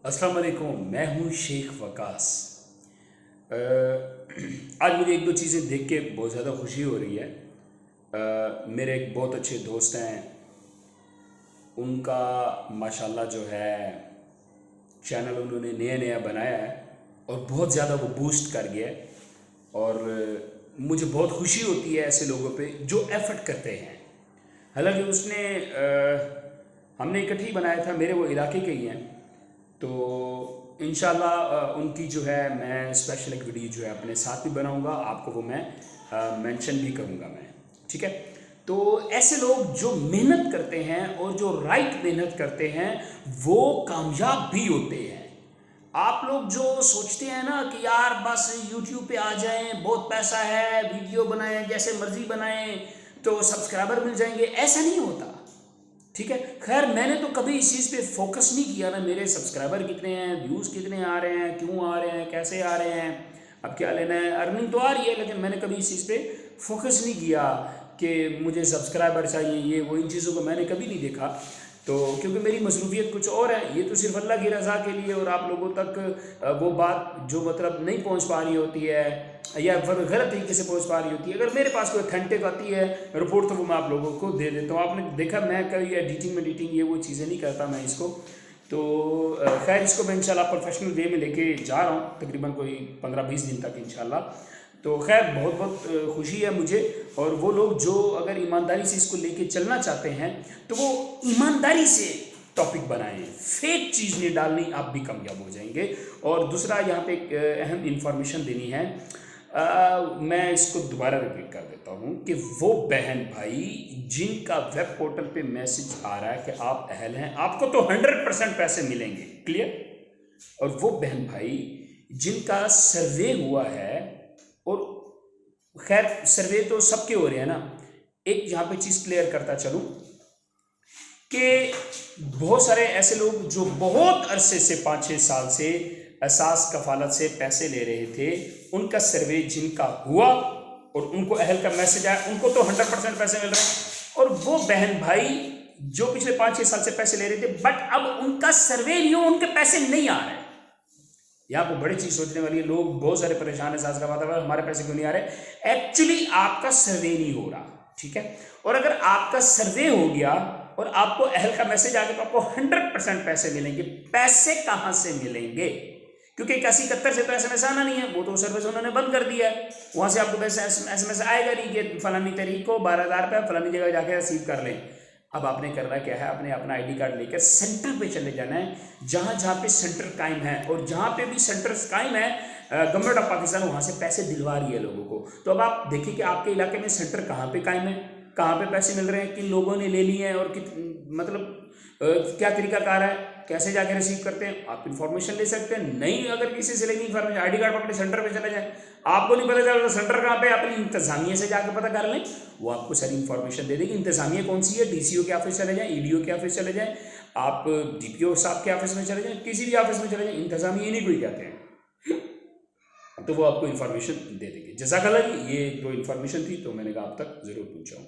अस्सलाम वालेकुम, मैं हूँ शेख वकास। आज मुझे एक दो चीज़ें देख के बहुत ज़्यादा खुशी हो रही है। मेरे एक बहुत अच्छे दोस्त हैं, उनका माशाल्लाह जो है चैनल उन्होंने नया नया बनाया है और बहुत ज़्यादा वो बूस्ट कर गया है। और मुझे बहुत खुशी होती है ऐसे लोगों पे जो एफर्ट करते हैं। हालांकि हमने इकट्ठे ही बनाया था, मेरे वो इलाके के ही हैं। तो इंशाल्लाह उनकी जो है मैं स्पेशल एक वीडियो जो है अपने साथ भी बनाऊंगा, आपको वो मैं मेंशन भी करूंगा मैं, ठीक है। तो ऐसे लोग जो मेहनत करते हैं और जो राइट मेहनत करते हैं वो कामयाब भी होते हैं। आप लोग जो सोचते हैं ना कि यार बस यूट्यूब पे आ जाएं, बहुत पैसा है, वीडियो बनाएं, जैसे मर्जी बनाएं तो सब्सक्राइबर मिल जाएंगे, ऐसा नहीं होता, ठीक है। खैर मैंने तो कभी इस चीज़ पे फोकस नहीं किया ना, मेरे सब्सक्राइबर कितने हैं, व्यूज़ कितने आ रहे हैं, क्यों आ रहे हैं, कैसे आ रहे हैं, अब क्या लेना है, अर्निंग तो आ रही है, लेकिन मैंने कभी इस चीज़ पे फोकस नहीं किया कि मुझे सब्सक्राइबर चाहिए, ये वो, इन चीज़ों को मैंने कभी नहीं देखा। तो क्योंकि मेरी मसरूफियत कुछ और है, ये तो सिर्फ अल्लाह की रज़ा के लिए और आप लोगों तक वो बात जो मतलब नहीं पहुंच पा रही होती है या फिर गलत तरीके से पहुंच पा रही होती है। अगर मेरे पास कोई ऑथेंटिक आती है रिपोर्ट तो वो मैं आप लोगों को दे देता हूँ। आपने देखा मैं कभी एडिटिंग ये वो चीज़ें नहीं करता मैं इसको। तो खैर इसको मैं इंशाल्लाह प्रोफेशनल वे में लेके जा रहा हूँ तकरीबन कोई 15-20 दिन तक इंशाल्लाह। तो खैर बहुत बहुत खुशी है मुझे। और वो लोग जो अगर ईमानदारी से इसको लेके चलना चाहते हैं तो वो ईमानदारी से टॉपिक बनाएं, फेक चीज़ नहीं डालनी, आप भी कामयाब हो जाएंगे। और दूसरा यहाँ पे एक अहम इंफॉर्मेशन देनी है। मैं इसको दोबारा रिपीट कर देता हूँ कि वो बहन भाई जिनका वेब पोर्टल पे मैसेज आ रहा है कि आप अहल हैं, आपको तो 100% पैसे मिलेंगे, क्लियर। और वो बहन भाई जिनका सर्वे हुआ है, और खैर सर्वे तो सबके हो रहे हैं ना, एक यहाँ पे चीज़ क्लियर करता चलूँ कि बहुत सारे ऐसे लोग जो बहुत अरसे से 5-6 साल से एहसास कफालत से पैसे ले रहे थे, उनका सर्वे जिनका हुआ और उनको अहल का मैसेज आया, उनको तो 100% पैसे मिल रहे हैं। और वो बहन भाई जो पिछले 5-6 साल से पैसे ले रहे थे बट अब उनका सर्वे नहीं हो, उनके पैसे नहीं आ रहे। यहाँ पर बड़ी चीज सोचने वाली है, लोग बहुत सारे परेशान है, सास का बात है, हमारे पैसे क्यों नहीं आ रहे। एक्चुअली आपका सर्वे नहीं हो रहा, ठीक है। और अगर आपका सर्वे हो गया और आपको अहल का मैसेज आ गया तो आपको 100% पैसे मिलेंगे। पैसे कहां से मिलेंगे, क्योंकि 81-71 से तो एसएमएस आना नहीं है, वो तो सर्विस उन्होंने बंद कर दिया है। वहां से आपको पैसे एसएमएस आएगा नहीं कि फलानी तारीख को 12,000 रुपये फलानी जगह जाके रिसीव कर लें। अब आपने करना क्या है, आपने अपना आईडी कार्ड लेकर सेंटर पे चले जाना है, जहां जहां पे सेंटर कायम है। और जहां पे भी सेंटर कायम है गवर्नमेंट ऑफ पाकिस्तान वहां से पैसे दिलवा रही है लोगों को। तो अब आप देखिए कि आपके इलाके में सेंटर कहाँ पे कायम है, कहाँ पे पैसे मिल रहे हैं, किन लोगों ने ले लिए हैं और मतलब क्या तरीकाकार है, कैसे जाके रिसीव करते हैं, आप इन्फॉर्मेशन ले सकते हैं। नहीं अगर किसी से लेनी इन्फॉर्मेशन, आईडी कार्ड अपने सेंटर पे चले जाए, आपको नहीं पता चल रहा सेंटर कहाँ पे, अपनी इंतजामिया से जाकर पता कर लें, वो आपको सारी इन्फॉर्मेशन दे देगी। इंतजामिया कौन सी है, डीसीओ के ऑफिस चले जाएं, ईडीओ के ऑफिस चले जाएं, आप डीपीओ साहब के ऑफिस में चले जाएं, किसी भी ऑफिस में चले जाएं, इंतजामिया नहीं कोई कहते हैं, तो वो आपको इन्फॉर्मेशन दे देंगे। जज़ाकल्लाह, ये जो इन्फॉर्मेशन थी तो मैंने कहा आप तक ज़रूर पहुँचाऊँ।